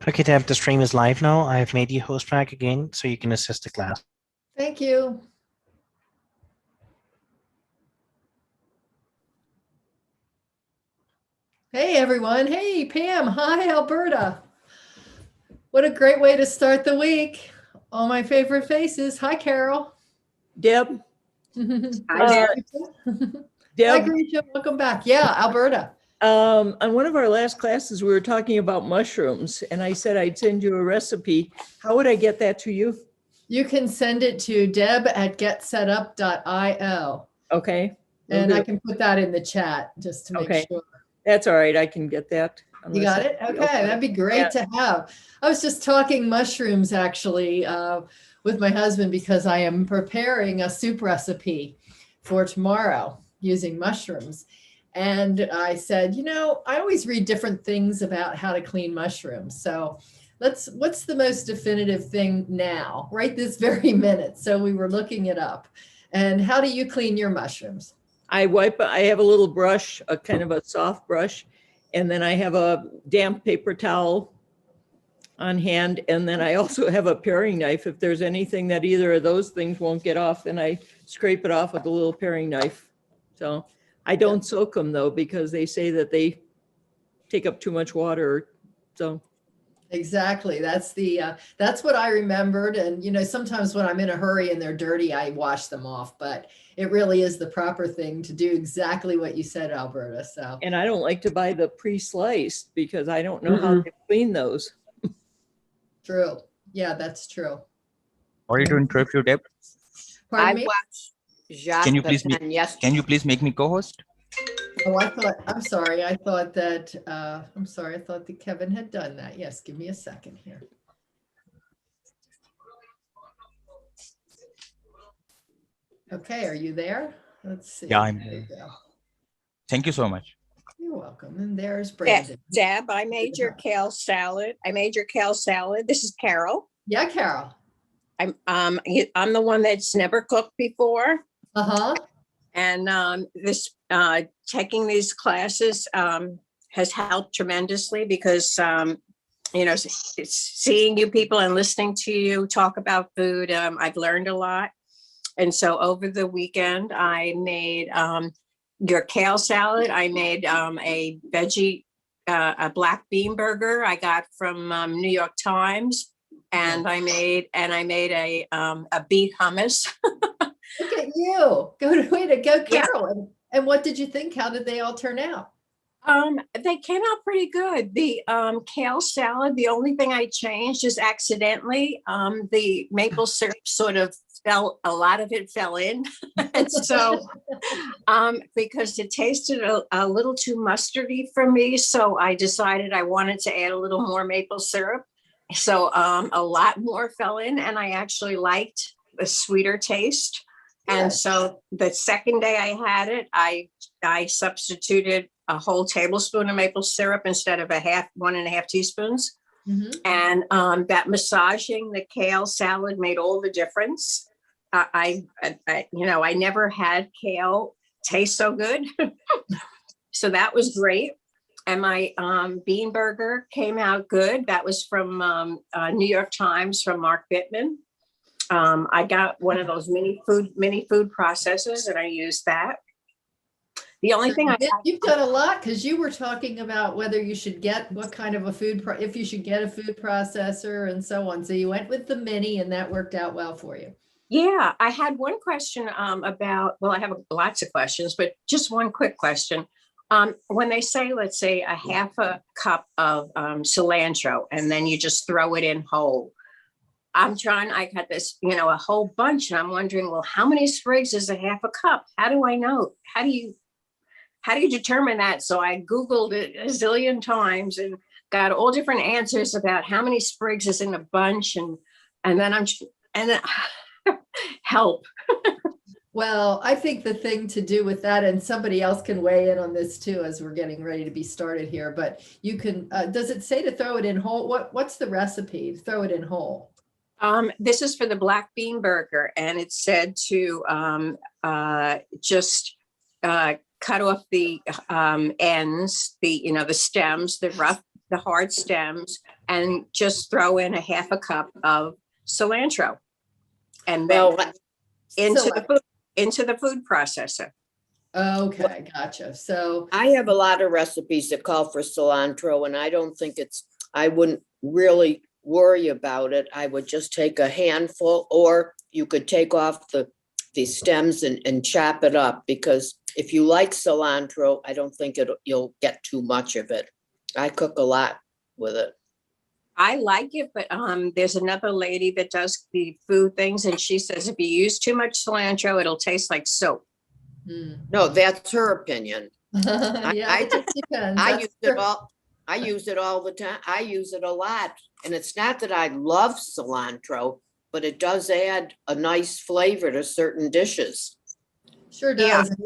Okay, Deb, the stream is live now. I've made you host back again so you can assist the class. Thank you. Hey, everyone. Hey, Pam. Hi, Alberta. What a great way to start the week. All my favorite faces. Hi, Carol. Deb, Hi, Deb, Grisha. Welcome back. Yeah, Alberta. on one of our last classes, we were talking about mushrooms, and I said I'd send you a recipe. How would I get that to you? You can send it to deb@getsetup.io. Okay. And I can put that in the chat just to make sure. That's all right. I can get that. You got it? Okay, that'd be great to have. I was just talking mushrooms actually with my husband because I am preparing a soup recipe for tomorrow using mushrooms. And I said, you know, I always read different things about how to clean mushrooms. So what's the most definitive thing now, right this very minute? So we were looking it up. And how do you clean your mushrooms? I have a little brush, a kind of a soft brush, and then I have a damp paper towel on hand. And then I also have a paring knife. If there's anything that either of those things won't get off, then I scrape it off with a little paring knife. So I don't soak them though, because they say that they take up too much water. So. Exactly. That's what I remembered. And, you know, sometimes when I'm in a hurry and they're dirty, I wash them off, but it really is the proper thing to do exactly what you said, Alberta. So, and I don't like to buy the pre-sliced because I don't know how to clean those. True. Yeah, that's true. Sorry to interrupt you, Deb. Pardon me? Can you please make me co-host? Oh, I'm sorry. I thought that Kevin had done that. Yes, give me a second here. Okay, are you there? Let's see. Yeah, I'm there. Thank you so much. You're welcome. And there's Brandon. Deb, I made your kale salad. This is Carol. Yeah, Carol. I'm the one that's never cooked before. Uh-huh. And taking these classes has helped tremendously because, you know, it's seeing you people and listening to you talk about food. I've learned a lot. And so over the weekend, I made your kale salad. I made a black bean burger I got from New York Times. And I made a beet hummus. Look at you. Way to go, Carol. Yeah. And what did you think? How did they all turn out? They came out pretty good. The kale salad, the only thing I changed is accidentally, the maple syrup a lot of it fell in. And so, because it tasted a little too mustardy for me, so I decided I wanted to add a little more maple syrup. So a lot more fell in, and I actually liked the sweeter taste. And so the second day I had it, I substituted a whole tablespoon of maple syrup instead of 1.5 teaspoons. Mm-hmm. And that massaging the kale salad made all the difference. I never had kale taste so good. So that was great. And my bean burger came out good. That was from New York Times from Mark Bittman. I got one of those mini food processors and I used that. The only thing you've done a lot because you were talking about whether you should get what kind of a if you should get a food processor and so on. So you went with the mini and that worked out well for you. Yeah, I had one question about, well, I have lots of questions, but just one quick question. When they say, let's say a half a cup of cilantro and then you just throw it in whole. I got this, a whole bunch and I'm wondering, well, how many sprigs is a half a cup? How do I know? How do you determine that? So I Googled it a zillion times and got all different answers about how many sprigs is in a bunch. And then help. Well, I think the thing to do with that, and somebody else can weigh in on this too, as we're getting ready to be started here, but you can, does it say to throw it in whole? What's the recipe to throw it in whole? This is for the black bean burger, and it said to just cut off the ends, the stems, the the hard stems, and just throw in a half a cup of cilantro. And then Well, into the food processor. Okay, gotcha. So, I have a lot of recipes that call for cilantro, and I don't think I wouldn't really worry about it. I would just take a handful, or you could take off the stems and chop it up, because if you like cilantro, I don't think you'll get too much of it. I cook a lot with it. I like it, but there's another lady that does the food things, and she says if you use too much cilantro, it'll taste like soap. No, that's her opinion. yeah, it just depends. I That's use true. it all. I use it all the time. I use it a lot. And it's not that I love cilantro, but it does add a nice flavor to certain dishes. Sure Yeah. does. And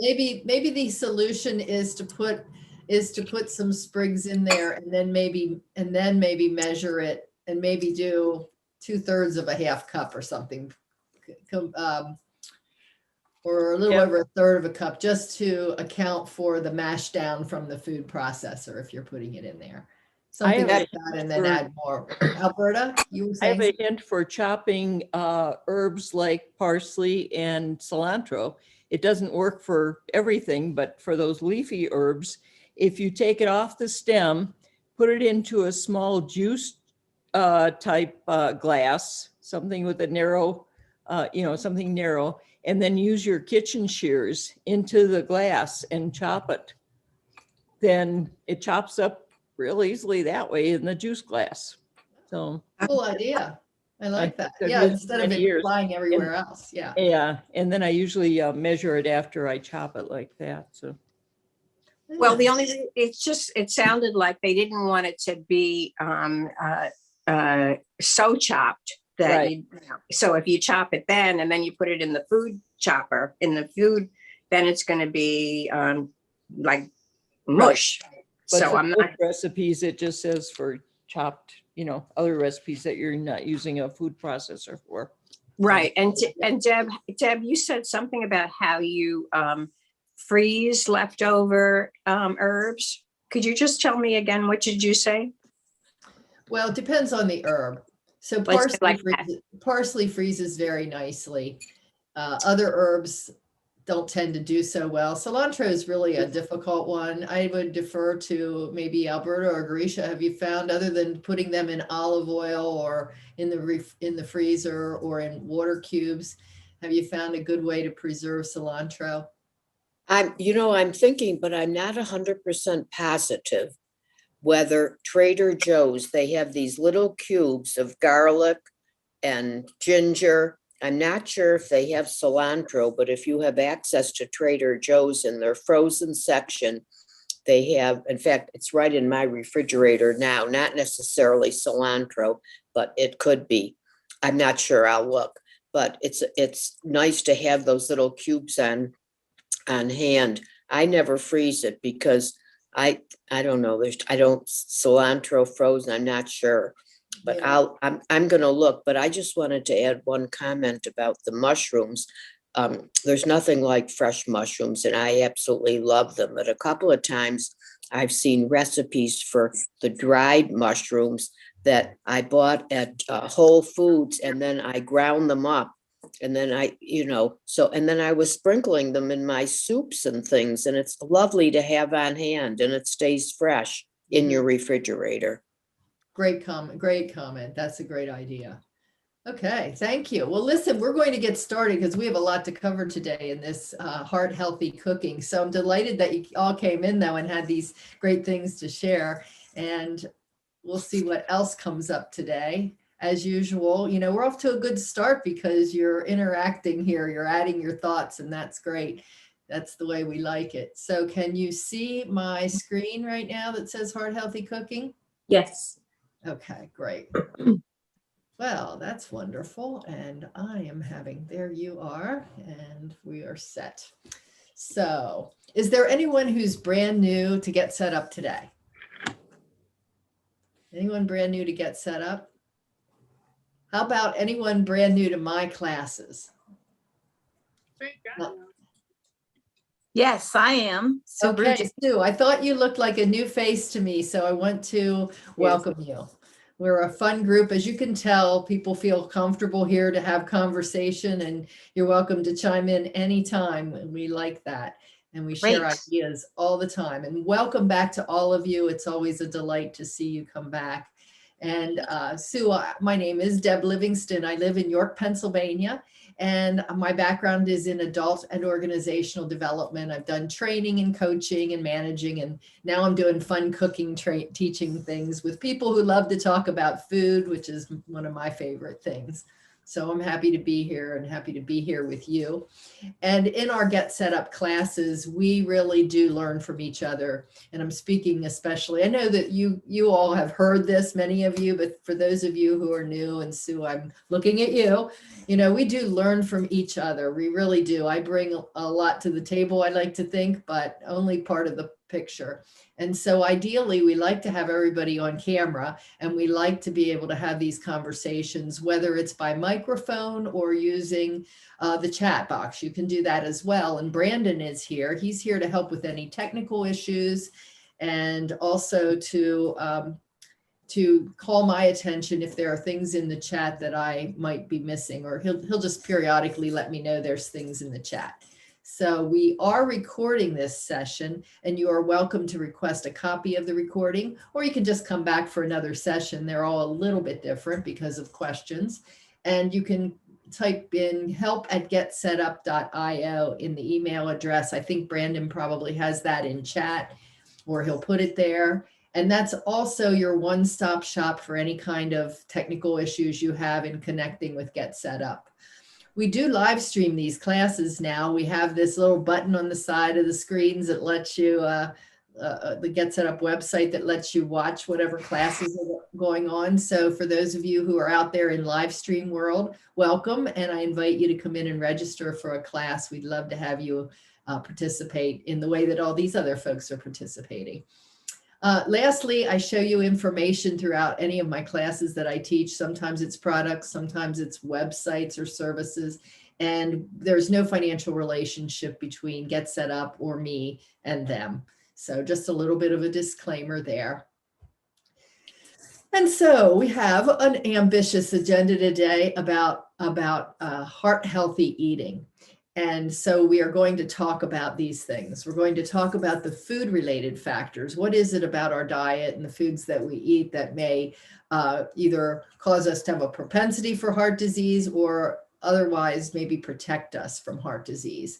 maybe the solution is to put some sprigs in there, and then maybe measure it, and maybe do 2/3 of a half cup or something. Or a little Yeah. over 1/3 of a cup, just to account for the mash down from the food processor if you're putting it in there. Something have like that, and then for- add more. Alberta, you were I have saying? a hint for chopping herbs like parsley and cilantro. It doesn't work for everything, but for those leafy herbs, if you take it off the stem, put it into a small juice type glass, something with a narrow, something narrow, and then use your kitchen shears into the glass and chop it. Then it chops up real easily that way in the juice glass. So, Cool idea. I like that. I've Yeah, used instead of many it years. flying everywhere else. Yeah. yeah, and then I usually measure it after I chop it like that, so. Well, it sounded like they didn't want it to be so chopped that Right. so if you chop it then, and then you put it in the food chopper then it's going to be like mush. But So for I'm cooked not, recipes, it just says for chopped, other recipes that you're not using a food processor for. right. And Deb, you said something about how you freeze leftover herbs. Could you just tell me again, what did you say? Well, it depends on the herb. So Let's get like that. parsley freezes very nicely. Other herbs don't tend to do so well. Cilantro is really a difficult one. I would defer to maybe Alberta or Grisha. Have you found, other than putting them in olive oil or in the freezer or in water cubes, have you found a good way to preserve cilantro? I'm thinking, but I'm not 100% positive whether Trader Joe's, they have these little cubes of garlic and ginger. I'm not sure if they have cilantro, but if you have access to Trader Joe's in their frozen section, they have, in fact, it's right in my refrigerator now, not necessarily cilantro, but it could be. I'm not sure, I'll look, but it's nice to have those little cubes on hand. I never freeze it because I don't know, I don't cilantro frozen, I'm not sure. But Yeah. I'm gonna look, but I just wanted to add one comment about the mushrooms. There's nothing like fresh mushrooms, and I absolutely love them. But a couple of times I've seen recipes for the dried mushrooms that I bought at Whole Foods, and then I ground them up. And then and then I was sprinkling them in my soups and things, and it's lovely to have on hand, and it stays fresh in your refrigerator. Great comment. That's a great idea. Okay, thank you. Well, listen, we're going to get started because we have a lot to cover today in this heart healthy cooking. So I'm delighted that you all came in though and had these great things to share. And we'll see what else comes up today. As usual, we're off to a good start because you're interacting here, you're adding your thoughts, and that's great. That's the way we like it. So can you see my screen right now that says Heart Healthy Cooking? Yes. Okay, great. Well, that's wonderful. And I am there you are, and we are set. So is there anyone who's brand new to get set up today? Anyone brand new to get set up? How about anyone brand new to my classes? No. Yes, I am. Sue Okay, Burgess. Sue, I thought you looked like a new face to me, so I want to welcome you. We're a fun group. As you can tell, people feel comfortable here to have conversation, and you're welcome to chime in anytime. And we like that. And we share Great. ideas all the time. And welcome back to all of you. It's always a delight to see you come back. And Sue, my name is Deb Livingston. I live in York, Pennsylvania. And my background is in adult and organizational development. I've done training and coaching and managing, and now I'm doing fun cooking, teaching things with people who love to talk about food, which is one of my favorite things. So I'm happy to be here and happy to be here with you. And in our Get Set Up classes, we really do learn from each other. And I'm speaking especially, I know that you all have heard this, many of you, but for those of you who are new, and Sue, I'm looking at you, we do learn from each other. We really do. I bring a lot to the table, I like to think, but only part of the picture. And so ideally, we like to have everybody on camera, and we like to be able to have these conversations, whether it's by microphone or using the chat box. You can do that as well. And Brandon is here. He's here to help with any technical issues, and also to call my attention if there are things in the chat that I might be missing, or he'll just periodically let me know there's things in the chat. So we are recording this session, and you are welcome to request a copy of the recording, or you can just come back for another session. They're all a little bit different because of questions. And you can type in help@getsetup.io in the email address. I think Brandon probably has that in chat, or he'll put it there. And that's also your one-stop shop for any kind of technical issues you have in connecting with Get Set Up. We do live stream these classes now. We have this little button on the side of the screens that lets you, the Get Set Up website that lets you watch whatever classes are going on. So for those of you who are out there in live stream world, welcome. And I invite you to come in and register for a class. We'd love to have you participate in the way that all these other folks are participating. Lastly, I show you information throughout any of my classes that I teach. Sometimes it's products, sometimes it's websites or services, and there's no financial relationship between Get Set Up or me and them. So just a little bit of a disclaimer there. And so we have an ambitious agenda today about heart healthy eating. And so we are going to talk about these things. We're going to talk about the food related factors. What is it about our diet and the foods that we eat that may either cause us to have a propensity for heart disease, or otherwise maybe protect us from heart disease?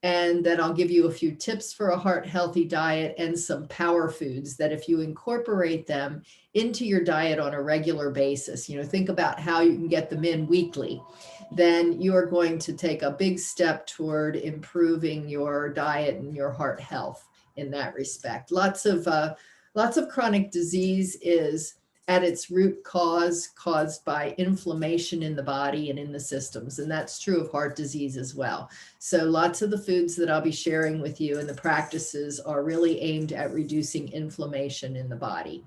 And then I'll give you a few tips for a heart healthy diet and some power foods that if you incorporate them into your diet on a regular basis, think about how you can get them in weekly, then you are going to take a big step toward improving your diet and your heart health in that respect. Lots of chronic disease is at its root caused by inflammation in the body and in the systems. And that's true of heart disease as well. So lots of the foods that I'll be sharing with you and the practices are really aimed at reducing inflammation in the body.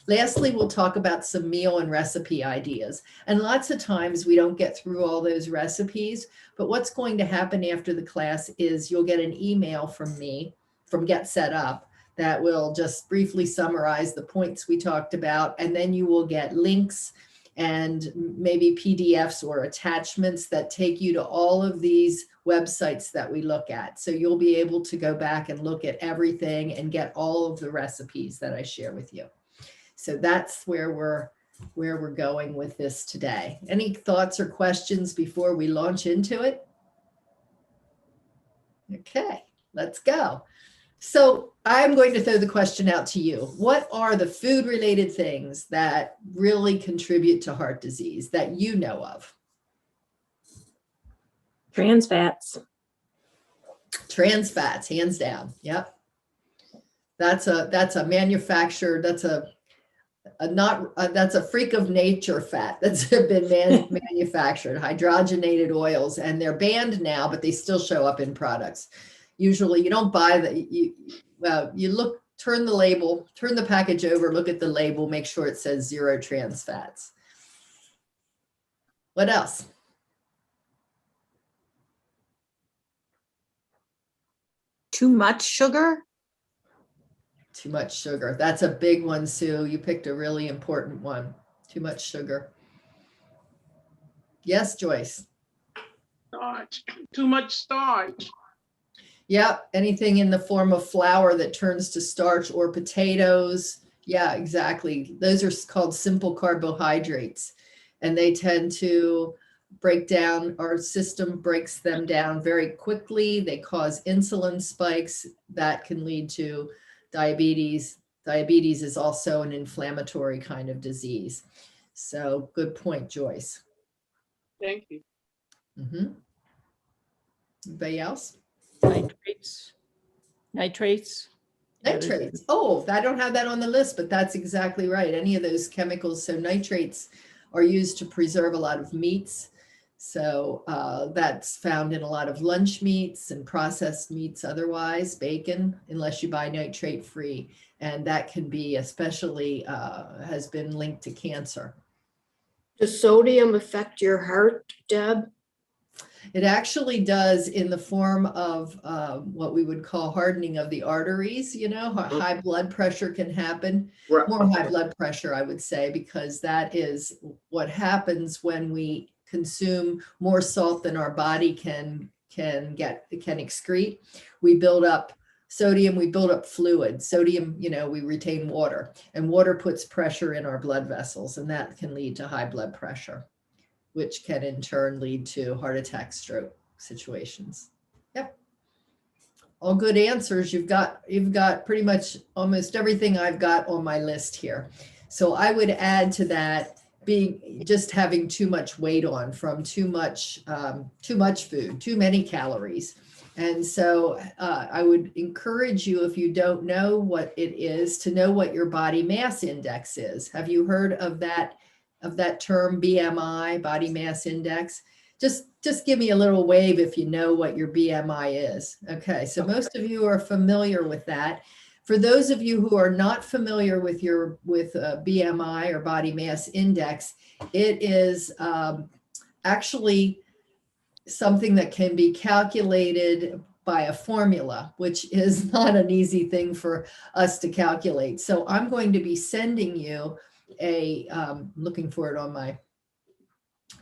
Lastly, we'll talk about some meal and recipe ideas. And lots of times we don't get through all those recipes, but what's going to happen after the class is you'll get an email from me, from Get Set Up, that will just briefly summarize the points we talked about. And then you will get links and maybe PDFs or attachments that take you to all of these websites that we look at. So you'll be able to go back and look at everything and get all of the recipes that I share with you. So that's where we're going with this today. Any thoughts or questions before we launch into it? Okay, let's go. So I'm going to throw the question out to you. What are the food related things that really contribute to heart disease that you know of? Trans fats. Trans fats, hands down. Yep. That's a manufactured, that's a freak of nature fat that's been manufactured, hydrogenated oils, and they're banned now, but they still show up in products. Usually you don't buy turn the label, turn the package over, look at the label, make sure it says 0 trans fats. What else? too much sugar? Too much sugar. That's a big one, Sue. You picked a really important one. Too much sugar. Yes, Joyce. Starch, too much starch. Yeah, anything in the form of flour that turns to starch or potatoes. Yeah, exactly. Those are called simple carbohydrates, and they tend to break down, our system breaks them down very quickly. They cause insulin spikes that can lead to diabetes. Diabetes is also an inflammatory kind of disease. So good point, Joyce. Thank you. Anybody else? Nitrates. Nitrates. Nitrates. Oh, I don't have that on the list, but that's exactly right. Any of those chemicals. So nitrates are used to preserve a lot of meats. So that's found in a lot of lunch meats and processed meats otherwise, bacon, unless you buy nitrate free. And that can be especially, has been linked to cancer. Does sodium affect your heart, Deb? It actually does in the form of what we would call hardening of the arteries. You know, high blood pressure can happen, more high blood pressure, I would say, because that is what happens when we consume more salt than our body can excrete. We build up sodium, we build up fluid. Sodium, you know, we retain water, and water puts pressure in our blood vessels, and that can lead to high blood pressure, which can in turn lead to heart attack, stroke situations. Yep. All good answers. You've got pretty much almost everything I've got on my list here. So I would add to that being just having too much weight on from too much food, too many calories. And so I would encourage you, if you don't know what it is, to know what your body mass index is. Have you heard of that term, BMI, body mass index? Just give me a little wave if you know what your BMI is. Okay, so most of you are familiar with that. For those of you who are not familiar with BMI or body mass index, it is actually something that can be calculated by a formula, which is not an easy thing for us to calculate. So I'm going to be sending you looking for it on my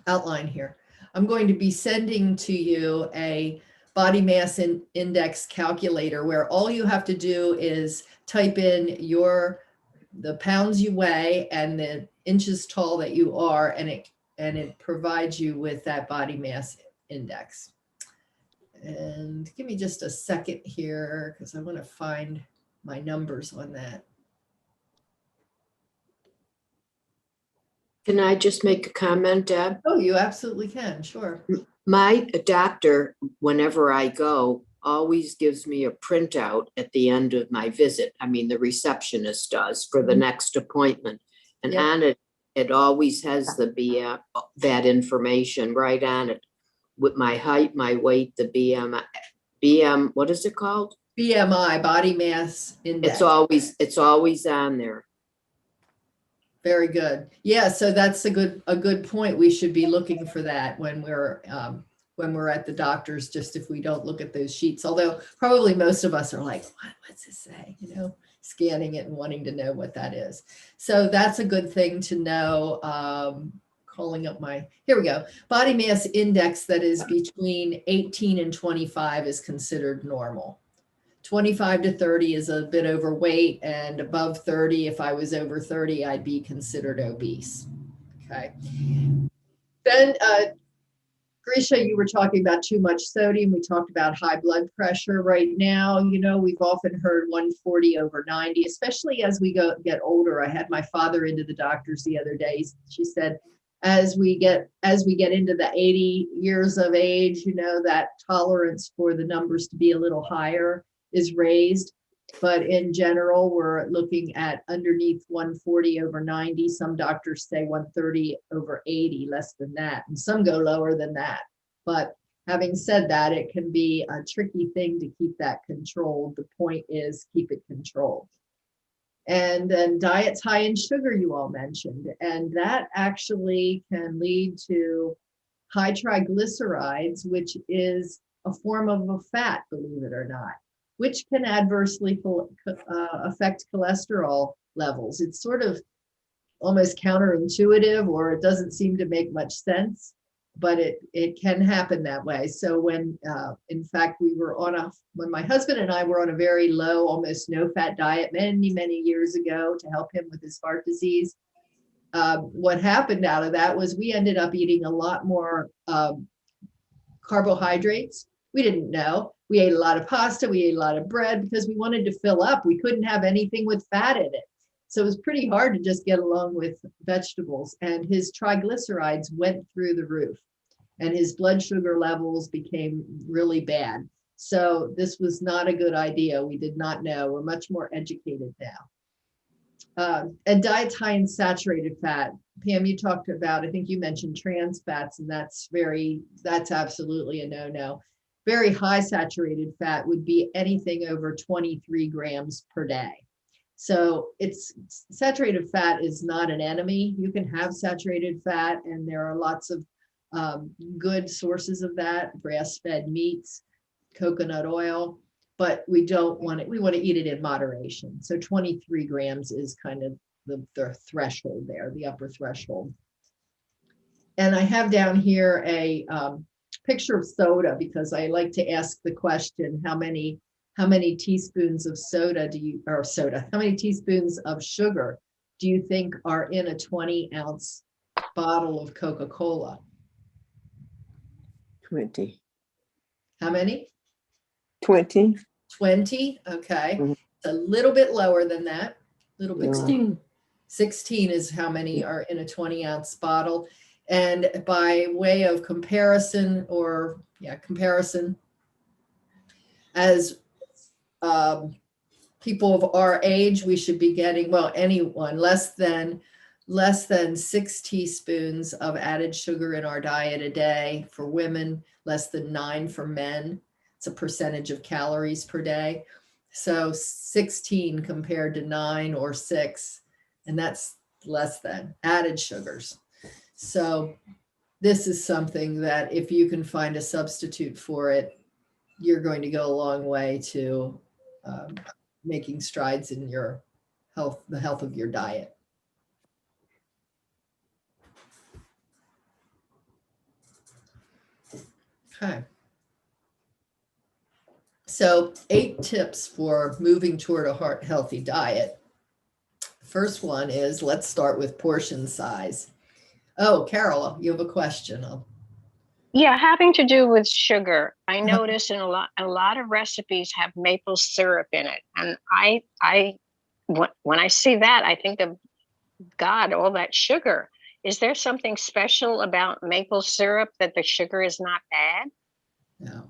outline here. I'm going to be sending to you a body mass index calculator where all you have to do is type in the pounds you weigh and the inches tall that you are, and it provides you with that body mass index. And give me just a second here because I want to find my numbers on that. Can I just make a comment, Deb? Oh, you absolutely can. Sure. My doctor, whenever I go, always gives me a printout at the end of my visit. I mean, the receptionist does for the next appointment. And on it, it always has that information right on it with my height, my weight, the BM, what is it called? BMI, body mass index. It's always on there. Very good. Yeah, so that's a good point. We should be looking for that when we're at the doctor's, just if we don't look at those sheets. Although probably most of us are like, what's this say? You know, scanning it and wanting to know what that is. So that's a good thing to know. Calling up here we go. Body mass index that is between 18 and 25 is considered normal. 25 to 30 is a bit overweight, and above 30, if I was over 30, I'd be considered obese. Okay. Then, Grisha, you were talking about too much sodium. We talked about high blood pressure right now. You know, we've often heard 140 over 90, especially as we get older. I had my father into the doctors the other day. She said, as we get into the 80 years of age, you know, that tolerance for the numbers to be a little higher is raised, but in general, we're looking at underneath 140 over 90. Some doctors say 130 over 80, less than that, and some go lower than that. But having said that, it can be a tricky thing to keep that controlled. The point is keep it controlled. And then diets high in sugar, you all mentioned, and that actually can lead to high triglycerides, which is a form of a fat, believe it or not. which can adversely affect cholesterol levels. It's sort of almost counterintuitive, or it doesn't seem to make much sense, but it can happen that way. So when, in fact, when my husband and I were on a very low, almost no fat diet many years ago to help him with his heart disease, what happened out of that was we ended up eating a lot more carbohydrates. We didn't know. We ate a lot of pasta, we ate a lot of bread because we wanted to fill up. We couldn't have anything with fat in it. So it was pretty hard to just get along with vegetables. And his triglycerides went through the roof and his blood sugar levels became really bad. So this was not a good idea. We did not know. We're much more educated now. And diets high in saturated fat. Pam, you talked about, I think you mentioned trans fats, and that's absolutely a no-no. Very high saturated fat would be anything over 23 grams per day. So saturated fat is not an enemy. You can have saturated fat, and there are lots of good sources of that, grass-fed meats, coconut oil, but we don't want it. We want to eat it in moderation. So 23 grams is kind of the threshold there, the upper threshold. And I have down here a picture of soda because I like to ask the question, how many teaspoons of how many teaspoons of sugar do you think are in a 20-ounce bottle of Coca-Cola? 20. How many? 20. 20, okay. Mhm. It's a little bit lower than that, a little bit. Yeah. 16. 16 is how many are in a 20-ounce bottle. And by way of comparison, as people of our age, we should be getting, well, anyone less than 6 teaspoons of added sugar in our diet a day. For women, less than 9 for men. It's a percentage of calories per day. So 16 compared to 9 or 6, and that's less than added sugars. So this is something that if you can find a substitute for it, you're going to go a long way to making strides in your health, the health of your diet. Okay. So 8 tips for moving toward a heart-healthy diet. First one is, let's start with portion size. Oh, Carol, you have a question. Yeah, having to do with sugar. I notice in a lot of recipes have maple syrup in it. And when I see that, I think of God, all that sugar. Is there something special about maple syrup that the sugar is not bad? No,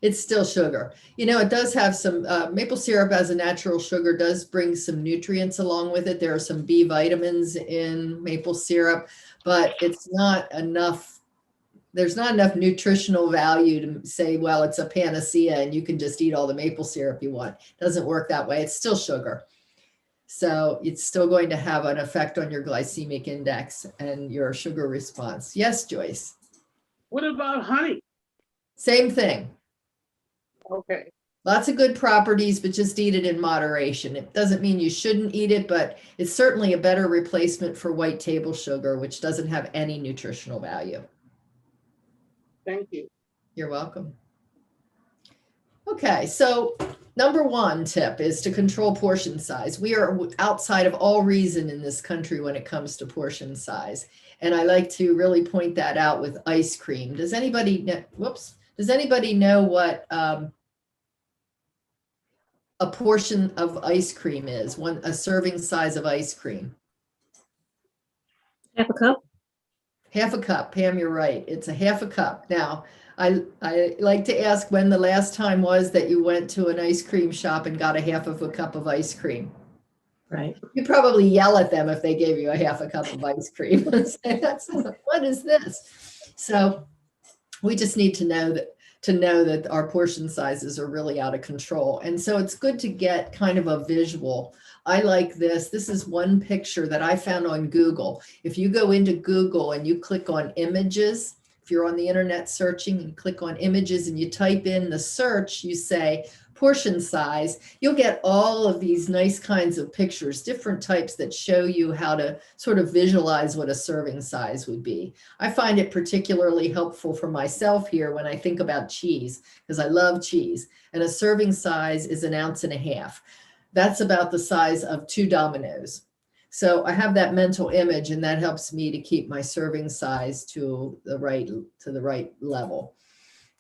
it's still sugar. You know, it does have some, maple syrup as a natural sugar does bring some nutrients along with it. There are some B vitamins in maple syrup, but it's not enough. There's not enough nutritional value to say, well, it's a panacea and you can just eat all the maple syrup you want. It doesn't work that way. It's still sugar. So it's still going to have an effect on your glycemic index and your sugar response. Yes, Joyce. What about honey? Same thing. Okay. Lots of good properties, but just eat it in moderation. It doesn't mean you shouldn't eat it, but it's certainly a better replacement for white table sugar, which doesn't have any nutritional value. Thank you. You're welcome. Okay, so number 1 tip is to control portion size. We are outside of all reason in this country when it comes to portion size. And I like to really point that out with ice cream. Does anybody know, does anybody know what a portion of ice cream is? A serving size of ice cream? Half a cup? Half a cup. Pam, you're right. It's a half a cup. Now, I like to ask when the last time was that you went to an ice cream shop and got a half of a cup of ice cream. Right. You probably yell at them if they gave you a half a cup of ice cream and say, what is this? So we just need to know that our portion sizes are really out of control. And so it's good to get kind of a visual. I like this. This is one picture that I found on Google. If you go into Google and you click on images, if you're on the internet searching and click on images and you type in the search, you say portion size, you'll get all of these nice kinds of pictures, different types that show you how to sort of visualize what a serving size would be. I find it particularly helpful for myself here when I think about cheese, because I love cheese. And a serving size is 1.5 ounces. That's about the size of 2 Dominoes. So I have that mental image, and that helps me to keep my serving size to the right level.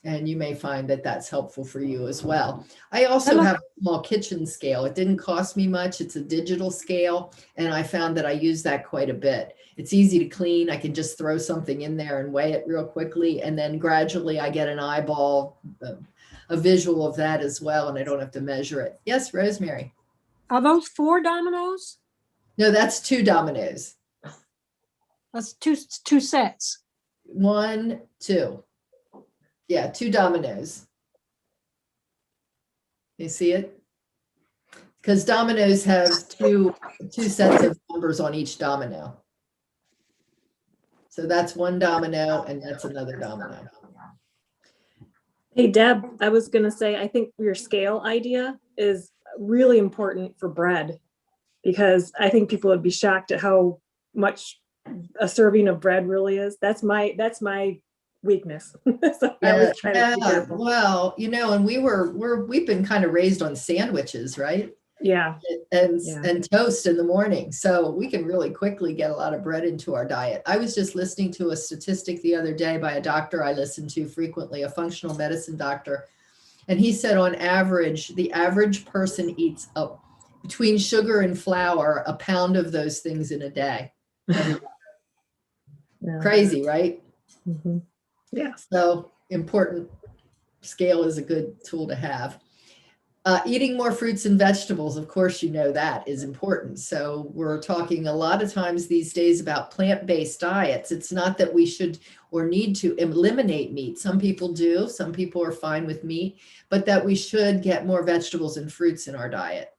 And you may find that that's helpful for you as well. I also have a small kitchen scale. It didn't cost me much. It's a digital scale, and I found that I use that quite a bit. It's easy to clean. I can just throw something in there and weigh it real quickly, and then gradually I get an eyeball, a visual of that as well, and I don't have to measure it. Yes, Rosemary. Are those 4 Dominoes? No, that's 2 Dominoes. That's two sets. 1, 2. Yeah, 2 Dominoes. You see it? Because Dominoes have two sets of numbers on each domino. So that's 1 domino and that's another domino. Hey, Deb, I was going to say, I think your scale idea is really important for bread, because I think people would be shocked at how much a serving of bread really is. That's my weakness. So I was trying to be careful. Well, and we've been kind of raised on sandwiches, right? Yeah. And toast in the morning. So we can really quickly get a lot of bread into our diet. I was just listening to a statistic the other day by a doctor I listen to frequently, a functional medicine doctor. And he said on average, the average person eats between sugar and flour, 1 pound of those things in a day. Yeah. Crazy, right? Mm-hmm. Yeah. So important. Scale is a good tool to have. Eating more fruits and vegetables, of course, that is important. So we're talking a lot of times these days about plant-based diets. It's not that we should or need to eliminate meat. Some people do. Some people are fine with meat, but that we should get more vegetables and fruits in our diet.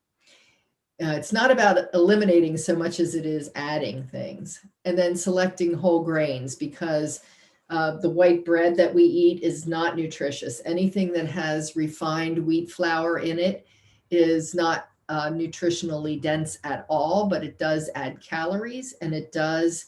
It's not about eliminating so much as it is adding things. And then selecting whole grains, because the white bread that we eat is not nutritious. Anything that has refined wheat flour in it is not nutritionally dense at all, but it does add calories, and it does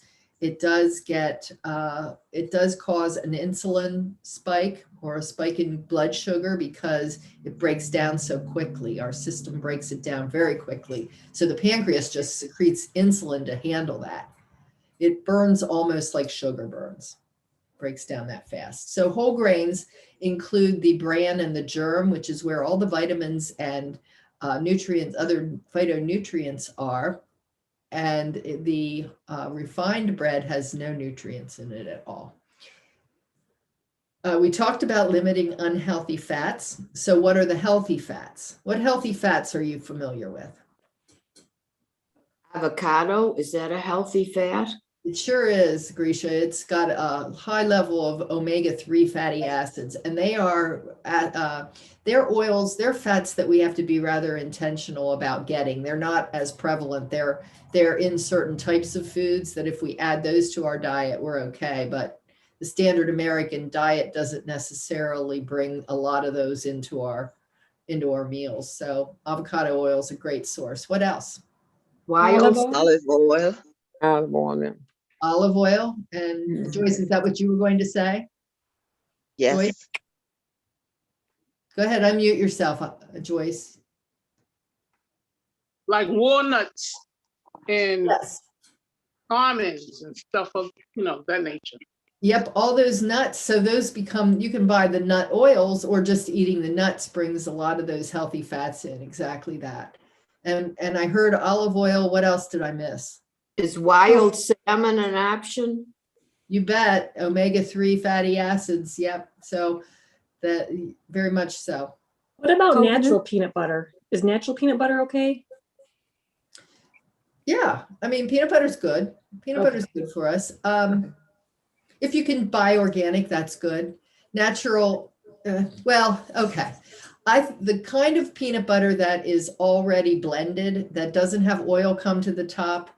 cause an insulin spike or a spike in blood sugar, because it breaks down so quickly. Our system breaks it down very quickly. So the pancreas just secretes insulin to handle that. It burns almost like sugar burns. Breaks down that fast. So whole grains include the bran and the germ, which is where all the vitamins and nutrients, other phytonutrients are. And the refined bread has no nutrients in it at all. We talked about limiting unhealthy fats. So what are the healthy fats? What healthy fats are you familiar with? Avocado, is that a healthy fat? It sure is, Grisha. It's got a high level of omega-3 fatty acids, and they are they're oils, they're fats that we have to be rather intentional about getting. They're not as prevalent. They're in certain types of foods that if we add those to our diet, we're okay. But the standard American diet doesn't necessarily bring a lot of those into our meals. So avocado oil is a great source. What else? Wild Olive oil. Olive oil. Olive oil. And Joyce, is that what you were going to say? Yes. Joyce? Go ahead, unmute yourself, Joyce. Like walnuts and Yes. almonds and stuff of, that nature. Yep, all those nuts. So those become, you can buy the nut oils, or just eating the nuts brings a lot of those healthy fats in. Exactly that. And I heard olive oil. What else did I miss? Is wild salmon an option? You bet. Omega-3 fatty acids. Yep. So that very much so. What about natural peanut butter? Is natural peanut butter okay? Yeah. I mean, peanut butter's good. Peanut butter's good for us. If you can buy organic, that's good. Natural, well, okay. The kind of peanut butter that is already blended, that doesn't have oil come to the top,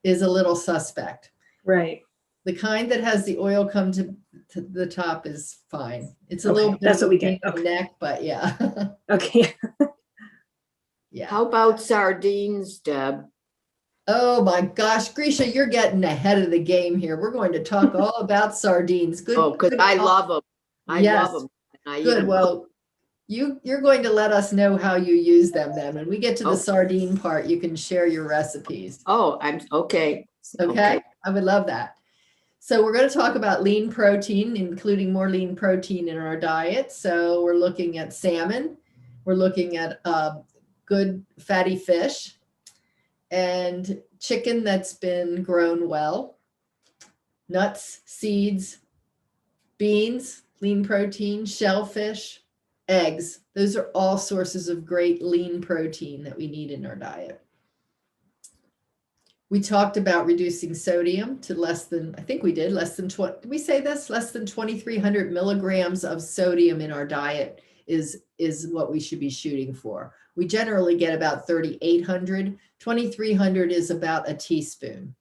is a little suspect. Right. The kind that has the oil come to the top is fine. It's a Okay, little bit that's of what we a pain get. in the neck, but yeah. Okay. Yeah. How about sardines, Deb? Oh my gosh, Grisha, you're getting ahead of the game here. We're going to talk all about sardines. Good. Oh, because good I call. love them. I Yes. love them. I eat Good. 'em. Well, you're going to let us know how you use them then. When we get to the Oh. sardine part, you can share your recipes. Oh, I'm okay. Okay. I would love that. So we're going to talk about lean protein, including more lean protein in our diet. So we're looking at salmon. We're looking at good fatty fish and chicken that's been grown well, nuts, seeds, beans, lean protein, shellfish, eggs. Those are all sources of great lean protein that we need in our diet. We talked about reducing sodium to less than, I think we did, less than 20, did we say this? Less than 2,300 milligrams of sodium in our diet is what we should be shooting for. We generally get about 3,800. 2,300 is about a teaspoon.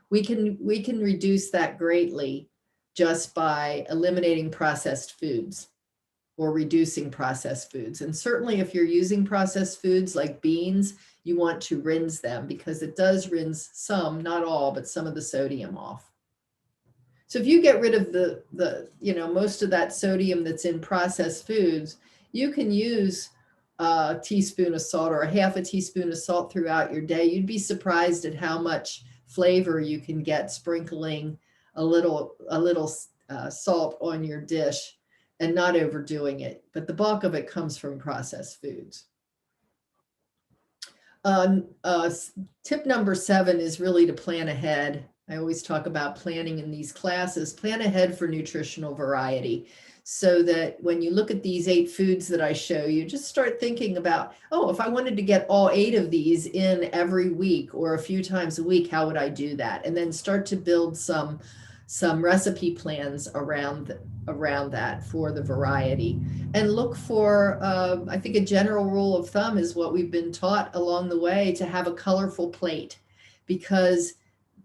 We can reduce that greatly just by eliminating processed foods or reducing processed foods. And certainly if you're using processed foods like beans, you want to rinse them because it does rinse some, not all, but some of the sodium off. So if you get rid of the most of that sodium that's in processed foods, you can use a teaspoon of salt or a half a teaspoon of salt throughout your day. You'd be surprised at how much flavor you can get sprinkling a little salt on your dish and not overdoing it. But the bulk of it comes from processed foods. Tip number 7 is really to plan ahead. I always talk about planning in these classes. Plan ahead for nutritional variety so that when you look at these 8 foods that I show you, just start thinking about, oh, if I wanted to get all 8 of these in every week or a few times a week, how would I do that? And then start to build some recipe plans around that for the variety. And look for, I think a general rule of thumb is what we've been taught along the way, to have a colorful plate, because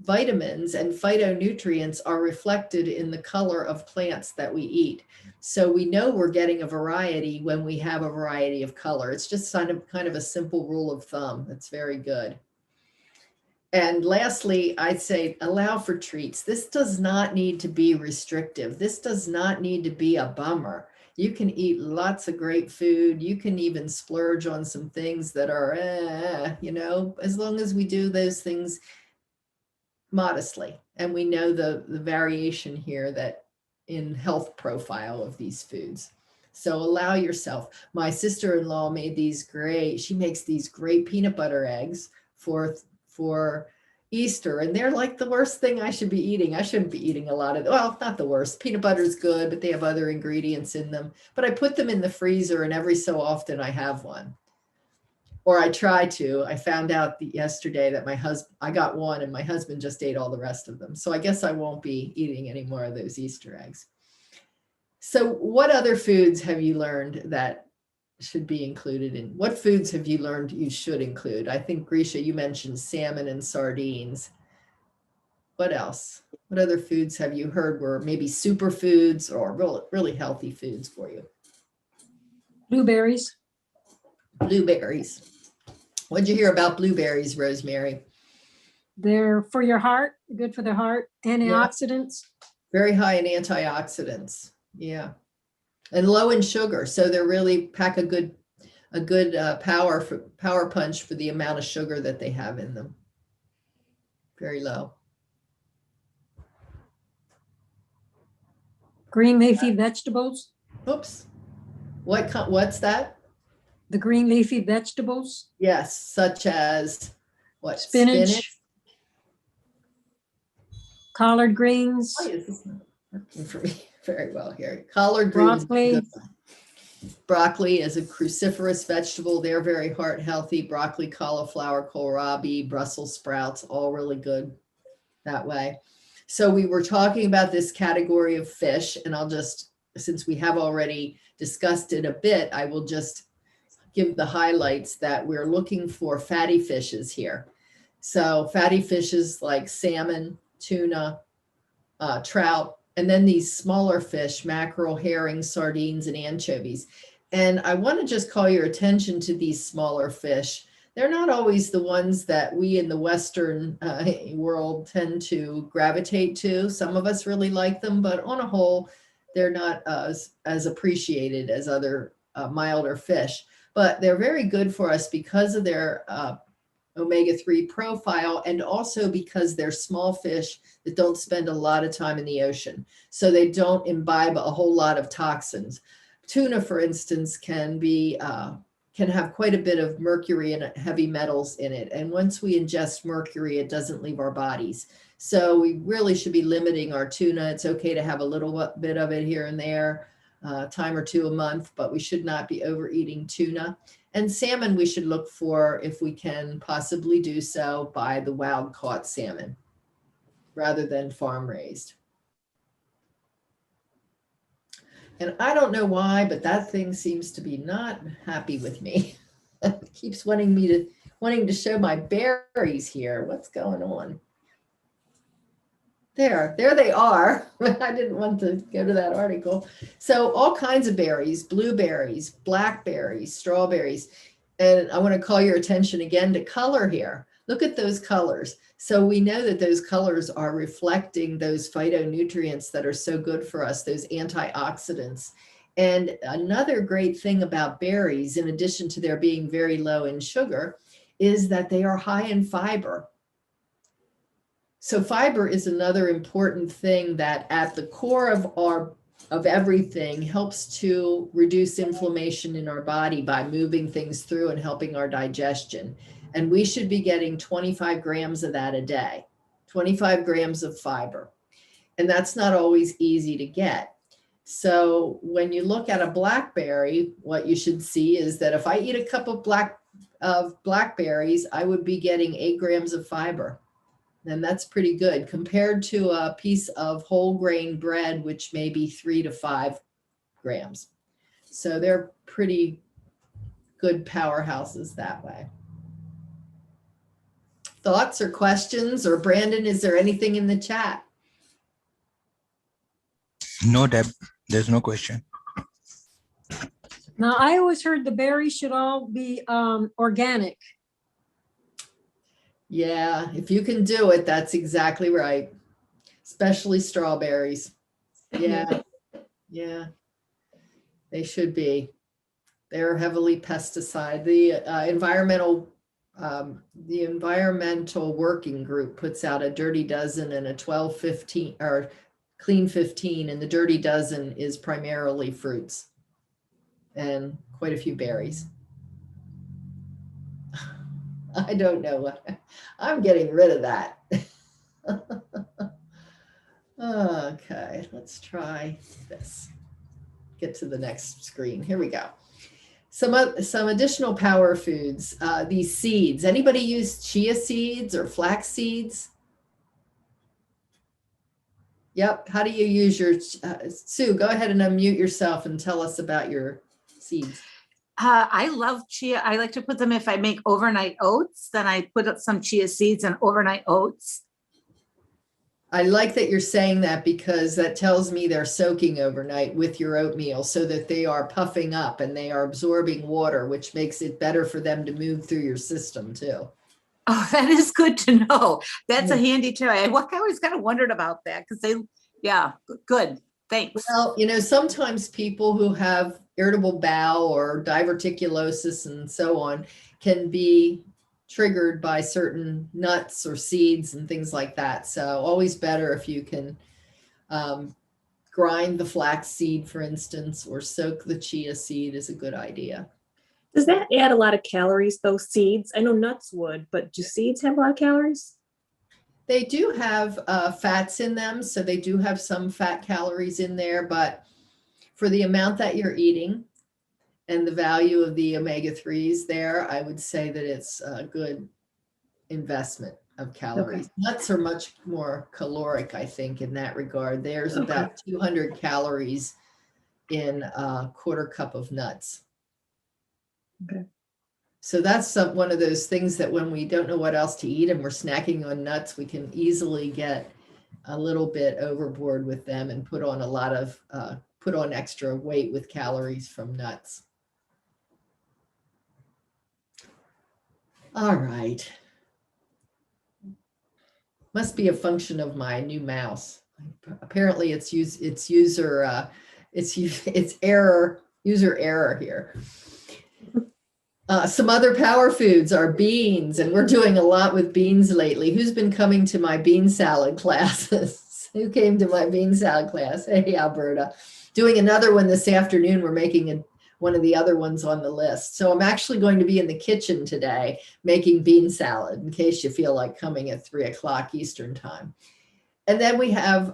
vitamins and phytonutrients are reflected in the color of plants that we eat. So we know we're getting a variety when we have a variety of color. It's just kind of a simple rule of thumb. It's very good. And lastly, I'd say allow for treats. This does not need to be restrictive. This does not need to be a bummer. You can eat lots of great food. You can even splurge on some things that are, as long as we do those things modestly. And we know the variation here that in health profile of these foods. So allow yourself. My sister-in-law made she makes these great peanut butter eggs for Easter, and they're like the worst thing I should be eating. I shouldn't be eating a lot of, well, not the worst. Peanut butter is good, but they have other ingredients in them. But I put them in the freezer, and every so often I have one. Or I try to. I found out yesterday that I got one and my husband just ate all the rest of them. So I guess I won't be eating any more of those Easter eggs. So what other foods have you learned that should be included in? What foods have you learned you should include? I think, Grisha, you mentioned salmon and sardines. What else? What other foods have you heard were maybe superfoods or really healthy foods for you? Blueberries. Blueberries. What'd you hear about blueberries, Rosemary? They're for your heart, good for the heart, antioxidants. Very high in antioxidants. Yeah. And low in sugar. So they really pack a good power punch for the amount of sugar that they have in them. Very low. Green leafy vegetables. Oops. What's that? The green leafy vegetables. Yes, such as what? Spinach. Collard greens. Oh, this is not working for me very well here. Collard greens. Broccoli is a cruciferous vegetable. They're very heart healthy. Broccoli, cauliflower, kohlrabi, Brussels sprouts, all really good that way. So we were talking about this category of fish, and I'll just, since we have already discussed it a bit, I will just give the highlights that we're looking for fatty fishes here. So fatty fishes like salmon, tuna, trout, and then these smaller fish, mackerel, herring, sardines, and anchovies. And I want to just call your attention to these smaller fish. They're not always the ones that we in the Western world tend to gravitate to. Some of us really like them, but on a whole, they're not as appreciated as other milder fish. But they're very good for us because of their omega-3 profile, and also because they're small fish that don't spend a lot of time in the ocean. So they don't imbibe a whole lot of toxins. Tuna, for instance, can have quite a bit of mercury and heavy metals in it. And once we ingest mercury, it doesn't leave our bodies. So we really should be limiting our tuna. It's okay to have a little bit of it here and there, time or two a month, but we should not be overeating tuna. And salmon, we should look for, if we can possibly do so, by the wild caught salmon rather than farm raised. And I don't know why, but that thing seems to be not happy with me. It keeps wanting to show my berries here. What's going on? There they are. I didn't want to go to that article. So all kinds of berries, blueberries, blackberries, strawberries. And I want to call your attention again to color here. Look at those colors. So we know that those colors are reflecting those phytonutrients that are so good for us, those antioxidants. And another great thing about berries, in addition to their being very low in sugar, is that they are high in fiber. So fiber is another important thing that at the core of everything helps to reduce inflammation in our body by moving things through and helping our digestion. And we should be getting 25 grams of that a day, 25 grams of fiber. And that's not always easy to get. So when you look at a blackberry, what you should see is that if I eat a cup of blackberries, I would be getting 8 grams of fiber. And that's pretty good compared to a piece of whole grain bread, which may be 3 to 5 grams. So they're pretty good powerhouses that way. Thoughts or questions? Or Brandon, is there anything in the chat? No, Deb, there's no question. Now, I always heard the berries should all be organic. Yeah, if you can do it, that's exactly right. Especially strawberries. Yeah, yeah, they should be. They're heavily pesticide. The environmental working group puts out a dirty dozen and a 12-15 or clean 15, and the dirty dozen is primarily fruits and quite a few berries. I don't know. I'm getting rid of that. Okay, let's try this. Get to the next screen. Here we go. Some additional power foods. These seeds. Anybody use chia seeds or flax seeds? Yep. How do you use your Sue? Go ahead and unmute yourself and tell us about your seeds. I love chia. I like to put them, if I make overnight oats, then I put up some chia seeds and overnight oats. I like that you're saying that, because that tells me they're soaking overnight with your oatmeal so that they are puffing up and they are absorbing water, which makes it better for them to move through your system too. Oh, that is good to know. That's a handy tip. I always kind of wondered about that because good. Thanks. Well, sometimes people who have irritable bowel or diverticulosis and so on can be triggered by certain nuts or seeds and things like that. So always better if you can grind the flax seed, for instance, or soak the chia seed is a good idea. Does that add a lot of calories, those seeds? I know nuts would, but do seeds have a lot of calories? They do have fats in them, so they do have some fat calories in there, but for the amount that you're eating and the value of the omega-3s there, I would say that it's a good investment of calories. Okay. Nuts are much more caloric, I think, in that regard. There's about 200 calories in a quarter cup of nuts. Okay. So that's one of those things that when we don't know what else to eat and we're snacking on nuts, we can easily get a little bit overboard with them and put on a lot of, put on extra weight with calories from nuts. All right. Must be a function of my new mouse. Apparently it's user error here. Some other power foods are beans, and we're doing a lot with beans lately. Who's been coming to my bean salad classes? Who came to my bean salad class? Hey, Alberta. Doing another one this afternoon. We're making one of the other ones on the list. So I'm actually going to be in the kitchen today making bean salad in case you feel like coming at 3 o'clock Eastern time. And then we have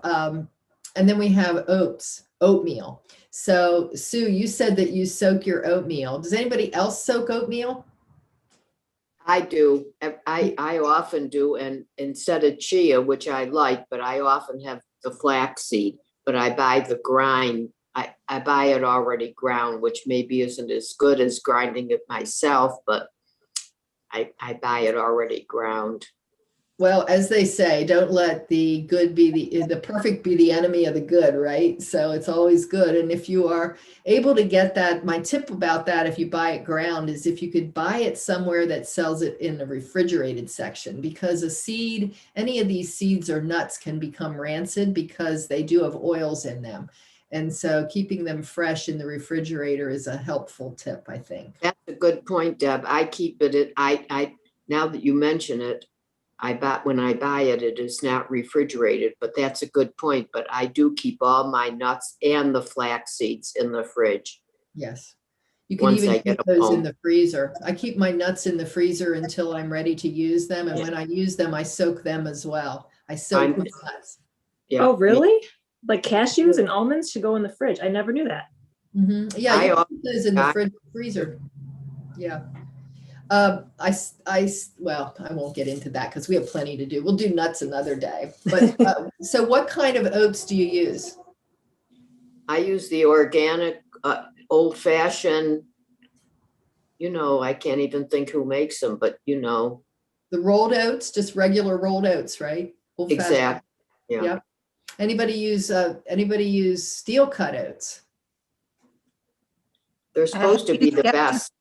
oatmeal. So Sue, you said that you soak your oatmeal. Does anybody else soak oatmeal? I do. I often do. And instead of chia, which I like, but I often have the flaxseed, but I buy the grind. I buy it already ground, which maybe isn't as good as grinding it myself, but I buy it already ground. Well, as they say, don't let the good be the perfect be the enemy of the good, right? So it's always good. And if you are able to get that, my tip about that, if you buy it ground, is if you could buy it somewhere that sells it in the refrigerated section, because a seed, any of these seeds or nuts can become rancid because they do have oils in them. And so keeping them fresh in the refrigerator is a helpful tip, I think. That's a good point, Deb. I keep it at, now that you mention it, when I buy it, it is not refrigerated, but that's a good point. But I do keep all my nuts and the flax seeds in the fridge. Yes. You can even keep those in the freezer. I keep my nuts in the freezer until I'm ready to use them. And when I use them, I soak them as well. I soak the nuts. Yeah. Oh, really? Like cashews and almonds should go in the fridge. I never knew that. Mm-hmm. Yeah, you put those in the freezer. Yeah. Well, I won't get into that because we have plenty to do. We'll do nuts another day. But so what kind of oats do you use? I use the organic, old-fashioned, I can't even think who makes them, but The rolled oats, just regular rolled oats, right? Exactly. Yeah. Yep. Anybody use steel cut oats? They're supposed to be the best.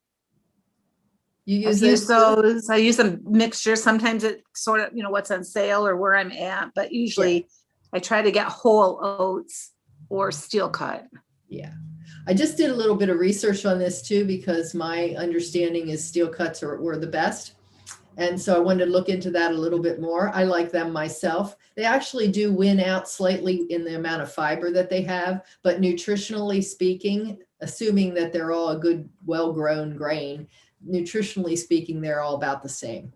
You use those. I use a mixture. Sometimes it sort of, what's on sale or where I'm at, but usually I try to get whole oats or steel cut. Yeah. I just did a little bit of research on this too, because my understanding is steel cuts were the best. And so I wanted to look into that a little bit more. I like them myself. They actually do win out slightly in the amount of fiber that they have, but nutritionally speaking, assuming that they're all a good, well-grown grain, nutritionally speaking, they're all about the same.